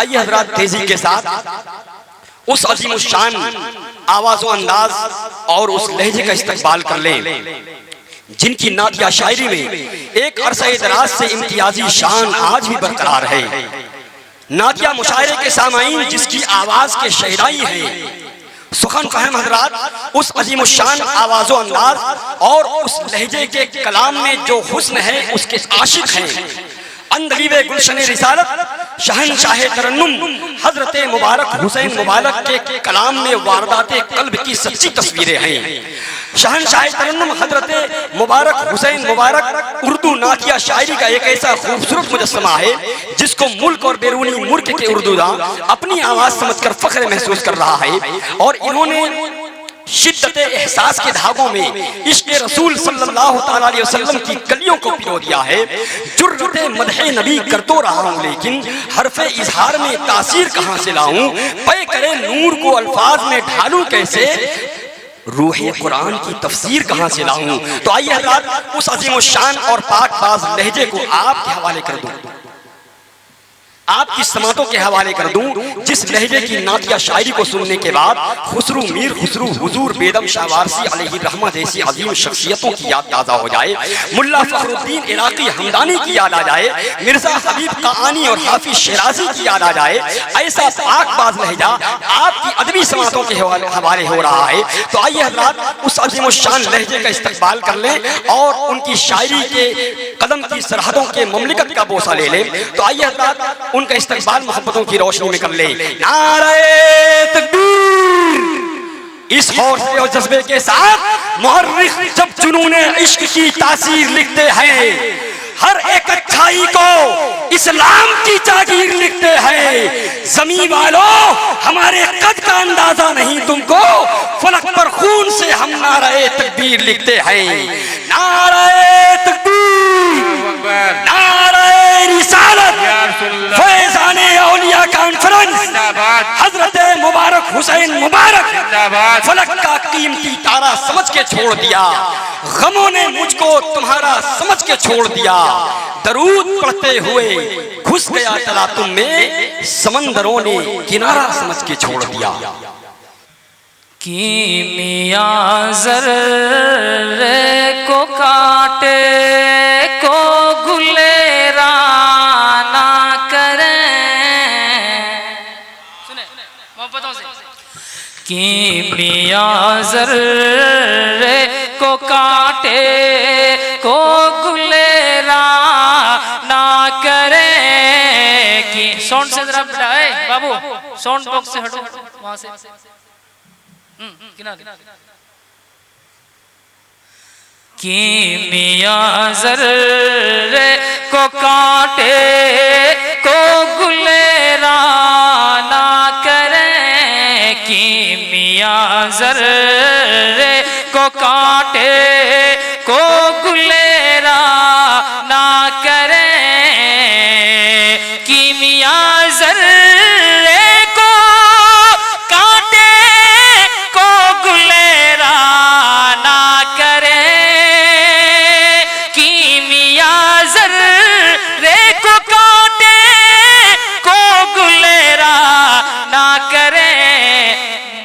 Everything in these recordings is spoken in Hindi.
आइए हजरात तेजी के साथ उस अजीम शान आवाज़ अंदाज और उस लहजे का इस्तेमाल कर लें जिनकी नातिया शायरी में एक अरसे दराज से इम्तियाजी शान आज भी बरकरार है। नातिया मुशायरे के सामाईन जिसकी आवाज के शहराई है, सुखन फहम हजरात उस अजीम शान आवाज़ो अंदाज और उस लहजे के कलाम में जो हुस्न है उसके आशिक हैं। अंदलीबे गुलशन रिसालत शहनशाह तरन्नुम हजरत मुबारक हुसैन मुबारक के कलाम में वारदाते कल्ब की सच्ची तस्वीरें हैं। शहनशाह तरन्नुम हजरत मुबारक हुसैन मुबारक उर्दू नातिया शायरी का एक ऐसा खूबसूरत मुजस्समा है जिसको मुल्क और बैरूनी मुल्क के उर्दूदा अपनी आवाज समझकर फख्र महसूस कर रहा है। और इन्होंने शिद्दत एहसास के धागों में इश्क़ रसूल सल्लल्लाहु तआला अलैहि वसल्लम की कलियों को पिरो दिया है। जुर्रते मदहे नबी कर तो रहा हूँ लेकिन हरफे इजहार में तासीर कहाँ से लाऊं, पे करे नूर को अल्फाज में ढालूं कैसे, रूहे कुरान की तफसीर कहाँ से लाऊं। तो आइए हज़रात उस अजीम शान और पाकबाज लहजे को आपके हवाले कर दूं, आपकी समातों के हवाले कर दूं जिस लहजे की नातिया शायरी को सुनने के बाद खुसरू मीर खुसरू हुजूर बेदम शाह वारसी अलैहि रहमत जैसी अजीम शख्सियतों की याद ताज़ा हो जाए, मुल्ला फखरुद्दीन इराकी हमदानी की याद आ जाए, मिर्जा हबीब कानी और हाफिज शिराजी की याद आ जाए। ऐसा पाकबाज लहजा आपकी अदबी समातों के हवाले हो रहा है। तो आइए हज़रात उस अजीम शान लहजे का इस्तेमाल कर लें और उनकी शायरी के कदम की सरहदों के ममलिकत का बोसा ले लें। तो आइए हज़रात उनका इस्तेमाल मोहब्बतों की रोशनी में कर ले। नारे तकबीर इस हौसले और जज्बे के साथ मुहर्रिख जब जुनूने इश्क की तासीर लिखते हैं, हर एक अच्छाई को इस्लाम की जागीर लिखते हैं। ज़मीं वालों हमारे कद का अंदाजा नहीं तुमको, फलक पर खून से हम नारे तकबीर लिखते हैं। नारे तकबीर, नारे रिसालत, फैज़ाने औलिया कॉन्फ्रेंस, हजरत मुबारक हुसैन मुबारक, फलक का कीमती तारा समझ के छोड़ दिया, गमों ने मुझको तुम्हारा समझ के छोड़ दिया, दरूद पढ़ते हुए घुस गया तला तुम में, समंदरों ने किनारा समझ के छोड़ दिया। कीमिया ज़र्रे को काटे को गुलेरा ना करें, सुने मोहब्बतों से, कीमिया ज़र्रे को काटे को गुलेरा ना करें। कि साउंड से जरा बढ़ाए बाबू, साउंड बॉक्स से हटो वहां से, कीमिया ज़र्रे को काटे को गुलेरा ना करें, कीमिया ज़र्रे को काटे को गुलेरा ना करें, कीमिया ज़र्रे को काटे को गुलेरा ना करें, कीमिया ज़र्रे को काटे को गुलेरा ना करें।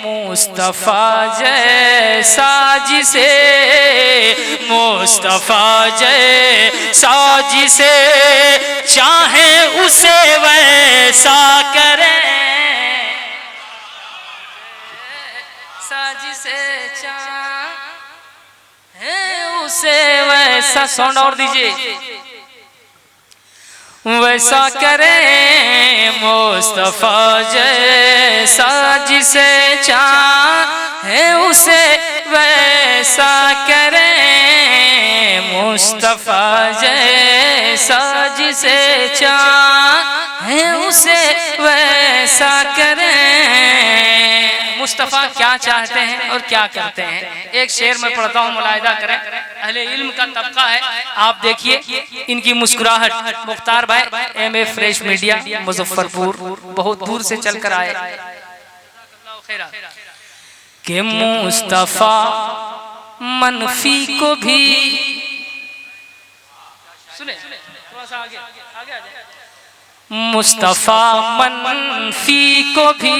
मुस्तफ़ा जैसा जिसे, मुस्तफ़ा जैसा जिसे चाहे उसे वैसा करें, जिसे चाहे उसे वैसा, साउंड और दीजिए, वैसा करें। मुस्तफ़ा जैसा जिसे चाहे उसे वैसा करें, मुस्तफ़ा जैसा जिसे चाहे उसे वैसा करें। मुस्तफ़ा क्या चाहते हैं और क्या करते हैं, एक शेर में पढ़ता हूँ, मुलाहिदा करें। अहले इल्म का तबका है, आप देखिए इनकी मुस्कुराहट। मुख्तार भाई एमए फ्रेश मीडिया मुजफ्फरपुर बहुत दूर से चलकर आए कि मुस्तफ़ा मनफी को भी, सुने थोड़ा सा आगे आगे आ जाए, मुस्तफा मनफी को भी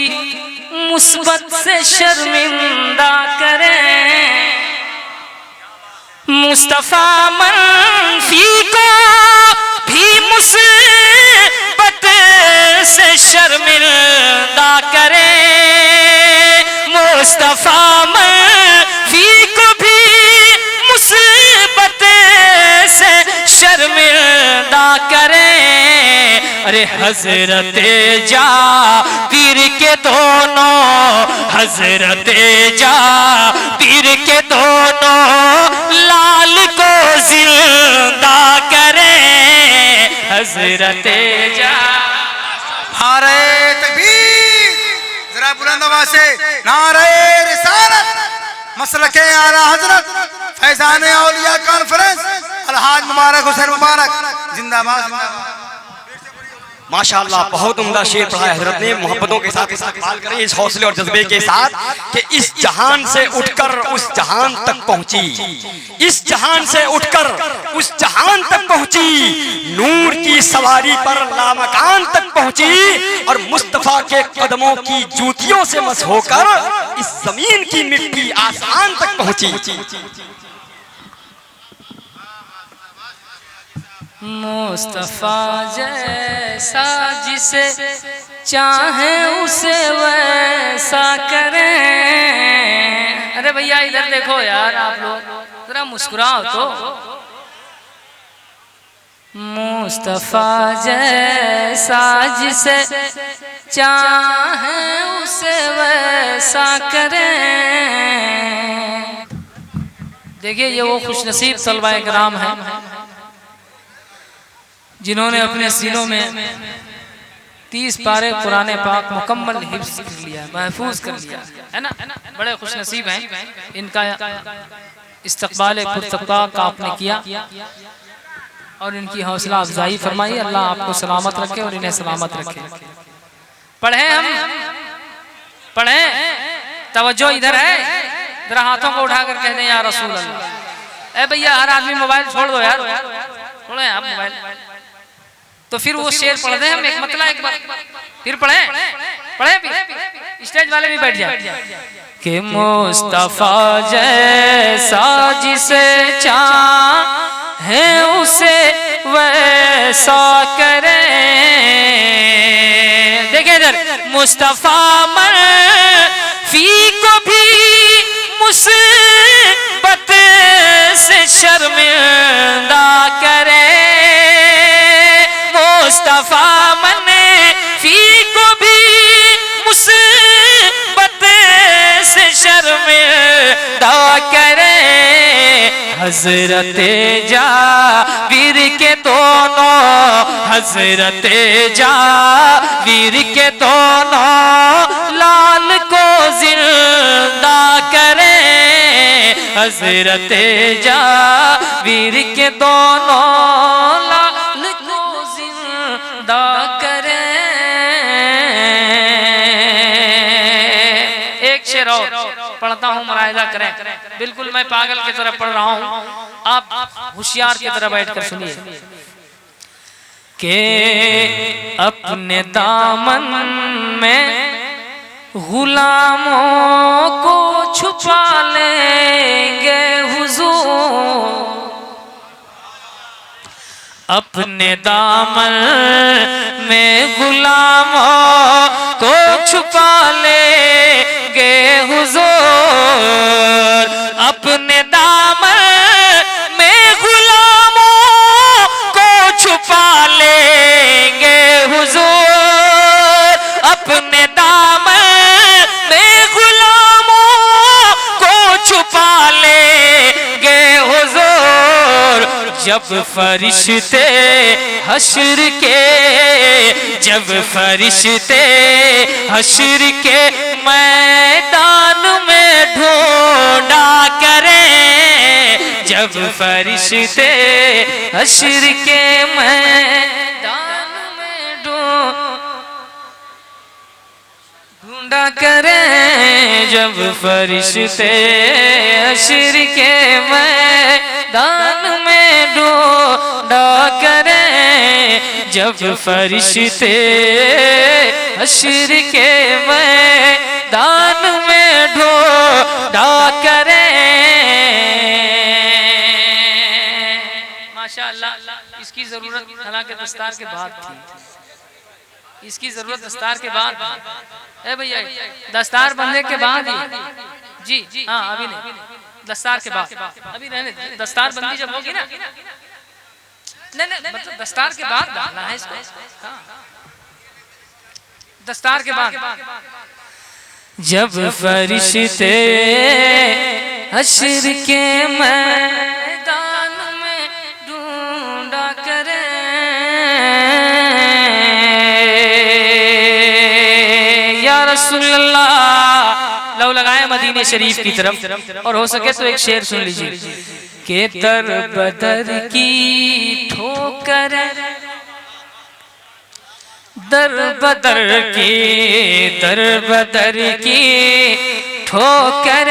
मुस्बत से शर्मिंदा करे। मुस्तफा मनफी को भी मुस्बत से शर्मिंदा करे। मुस्तफा मनफी को भी मुस्बत से शर्मिंदा करे। अरे हजरत जाबिर के दोनों, हजरत जाबिर के दोनों लाल को जिंदा करे। हजरत नारे तकबीर, जरा बुलंद आवाज से नारे रिसालत, मसलके आला हजरत फैजान औलिया कॉन्फ्रेंस अलहाज मुबारक हुसैन मुबारक जिंदाबाद जिंदाबाद। माशाअल्लाह, बहुत उम्दा शेर पढ़ा है हजरत ने, मोहब्बतों के साथ इस्तेमाल करें इस हौसले और जज्बे के साथ कि इस जहान से उठकर उस जहान तक पहुंची, इस जहान से उठकर उस जहान तक पहुंची, नूर की सवारी पर लामकान तक पहुंची और मुस्तफा के कदमों की जूतियों से मस होकर इस जमीन की मिट्टी आसमान तक पहुंची। मुस्तफा जैसा जिसे चाहे उसे वैसा करें। अरे भैया इधर देखो यार, आप लोग जरा मुस्कुराओ तो। मुस्तफा जैसा जिसे चाहे उसे वैसा करें। देखिए ये वो खुशनसीब तलबाए कराम हैं जिन्होंने अपने सीनों में 30 पारे कुरान पाक मुकम्मल हिफ्ज़ कर लिया, महफूज कर लिया, है ना। बड़े खुशनसीब हैं, इनका इस्तक़बाल पुरतक़ाक़ आपने किया और इनकी हौसला अफजाई फरमाई। अल्लाह आपको सलामत रखे और इन्हें सलामत रखे। पढ़ें, हम पढ़ें, तवज्जो इधर है, जरा हाथों को उठाकर कह दें या रसूल अल्लाह। ए भैया हर आदमी मोबाइल छोड़ दो यार, छोड़ें आप मोबाइल। तो फिर वो शेर पढ़ दें हम, एक मतलब एक बार फिर पढ़ें, फिर स्टेज वाले भी बैठ जाए कि मुस्तफा जैसा जिसे चाहे उसे वैसा करें। देखिए इधर, मुस्तफा मनफी को भी मुस्बत से शर्मिंदा करे। मुस्तफा मनफी को भी मुस्बत से शर्मिंदा करे। हजरत जाबिर के दोनों, हजरत जाबिर के दोनों लाल को जिंदा करे। हजरत जाबिर के दोनों लाल को जिंदा करे। एक शेर और पढ़ता हूँ, मुलाहिजा करें। बिल्कुल मैं पागल की तरह पढ़ रहा हूँ, आप होशियार की तरह बैठकर सुनिए। के अपने दामन में गुलामों को छुपा लेंगे हुजूर। अपने दामन में गुलामों को छुपा लेंगे हुजूर। अपने दामन में गुलामों को छुपा लेंगे हुजूर। अपने दामन में गुलामों को छुपा लेंगे हुजूर। जब फरिश्ते हश्र के, जब फरिश्ते हश्र के मैदान में ढूंढा करें। जब फरिश्ते हश्र के मैदान में ढूंढा करें। जब फरिश्ते हश्र के मैदान में ढूंढा करें। जब फरिश्ते हश्र के मैदान में ढोंढा करें। माशाअल्लाह, इसकी जरूरत हालांकि दस्तार के बाद थी, इसकी जरूरत दस्तार के बाद है भैया, दस्तार बनने के बाद ही जी। हाँ अभी नहीं, दस्तार के बाद, अभी रहने, दस्तार बंदी जब होगी ना, नहीं मतलब दस्तार के बाद डालना है इसको। हाँ दस्तार के बाद। जब फरिश्ते हश्र के मैदान में ढूंढा करें, या रसूल अल्लाह, लौ लगाए मदीने शरीफ की तरफ, और हो सके तो एक शेर सुन लीजिए के दर बदर की ठोकर, दर बदर की ठोकर,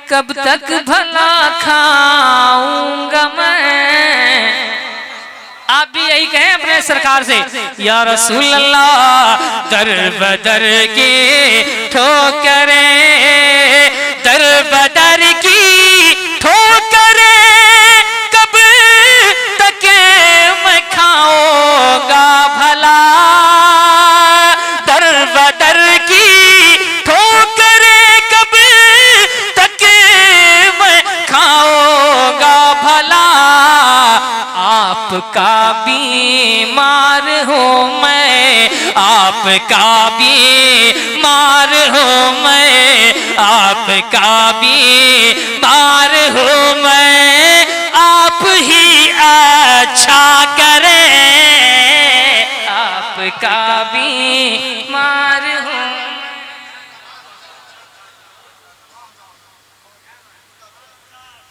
कब तक भला खाऊंगा मैं। आप भी यही कहें अपने सरकार से, या रसूल अल्लाह, दर बदर की ठोकरें, दर बदर की ठोकरें, कब तक मैं खाऊंगा भला। दर बदर की ठोकरें, कब तक मैं खाऊंगा भला। आपका बीमार हूँ मैं, आपका बीमार हूँ मैं, आपका बीमार हूँ मैं, आप ही अच्छा करें, आपका बीमार हूँ।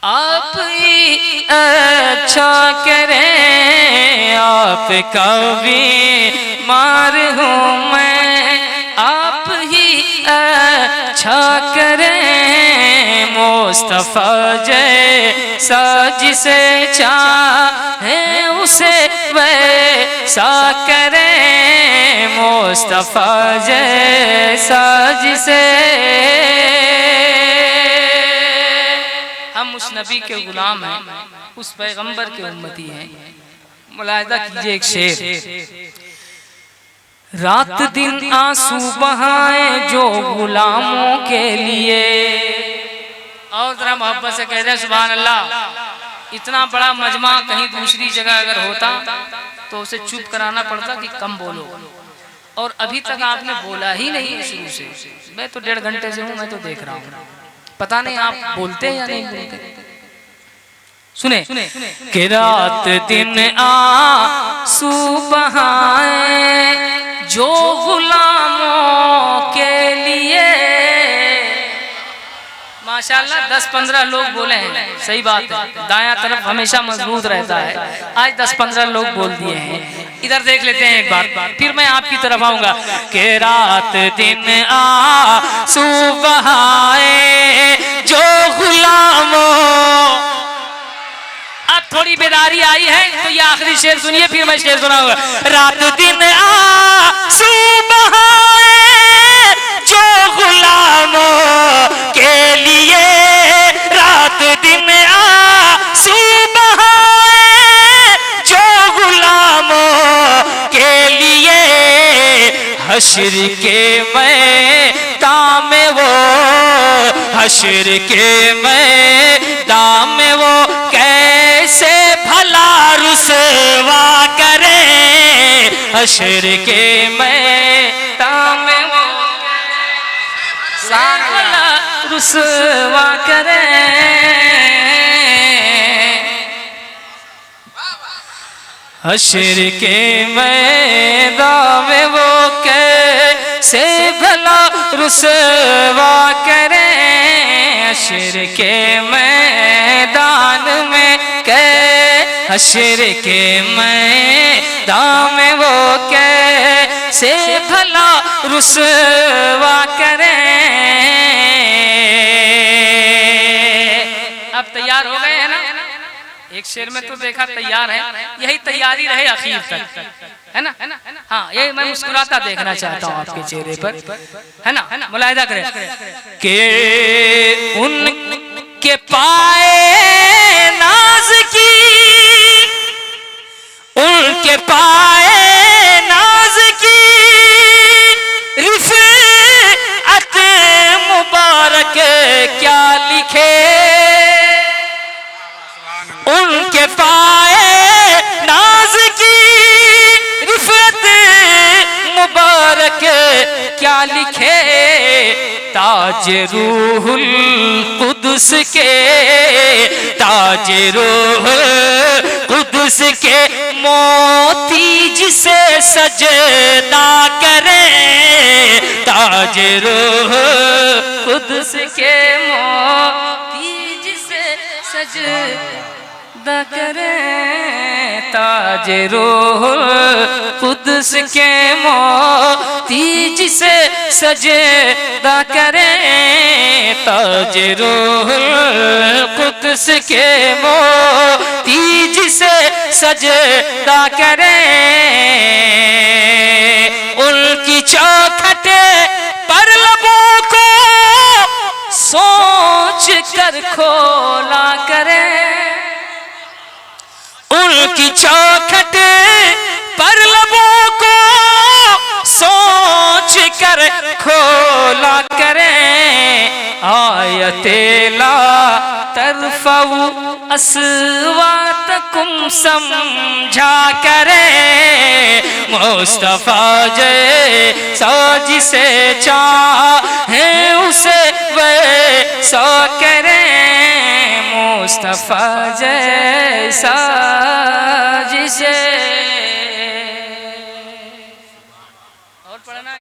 आप ही अच्छा करें, आपका बीमार हूँ मैं, आप ही अच्छा करें। मुस्तफा जैसा जिसे चाहे उसे वैसा करें, मुस्तफा जैसा जिसे। हम उस नबी के गुलाम हैं, उस पैगंबर के उम्मती हैं। मुलाहिदा कीजिए एक शेर, रात दिन आंसू बहाए जो गुलामों के लिए। और जरा मोहब्बत से कह दे सुभान अल्लाह। इतना बड़ा मजमा कहीं दूसरी जगह अगर होता तो उसे चुप कराना पड़ता कि कम बोलो, और अभी तक आपने बोला ही नहीं है शुरू से। मैं तो 1.5 घंटे से हूँ, मैं तो देख रहा हूँ, पता नहीं आप बोलते या नहीं बोलते। सुने कि रात दिन आंसू बहाए जो गुलामों के लिए। माशाल्लाह 10-15 लोग बोले हैं, सही बात है, दायां तरफ हमेशा मजबूत रहता है। आज 10-15 लोग बोल दिए हैं। इधर देख लेते हैं एक बार, फिर मैं आपकी तरफ आऊंगा। कि रात दिन आंसू बहाए जो गुलामों। अब थोड़ी बेदारी आई है तो ये आखिरी शेर सुनिए, फिर मैं शेर सुनाऊंगा। रात दिन आंसू बहाए जो गुलामों के लिए, रात दिन आंसू बहाए जो गुलामों के लिए। हश्र के मैदान में वो, हश्र के मैदान में वो कैसे भला रुसवा करें। हश्र के मैदान में वो भला रुसवा करें। हश्र के मैदान में वो कैसे भला रुसवा करें। हश्र के मैदान में हश्र के मैदान में वो कैसे भला रुसवा करें। अब तैयार हो गए हैं ना? एक शेर में तो देखा तैयार है, यही तैयारी रहे आखिर तक, है ना? हाँ, यही मैं मुस्कुराता देखना चाहता हूँ आपके चेहरे पर, है ना? मुलाहिदा करें कि उनके पाए नाज की, उनके पाए नाज की रिफ़अत मुबारक क्या लिखे, उनके पाए नाज की रिफ़अत मुबारक क्या लिखे, ताज रूहुल कुद्स के, ताज रूहुल कुद्स के मोती जिसे सजदा करें, ताज रूहुल कुद्स के मोती जिसे सजदा करें, ताज रूहुल कुद्स के मोती जिसे सजदा करें, ताज रूहुल कुद्स के मोती जिसे सजदा करें, उनकी चौखट पर लबों को सोच कर खोला करें, उनकी चौखट पर लबों को सोच कर खोला करें, आयते ला तरफ़उ अस्वातकुम समझा करें, मुस्तफ़ा जैसा जिसे चाहे उसे वैसा करें, मुस्तफ़ा जैसा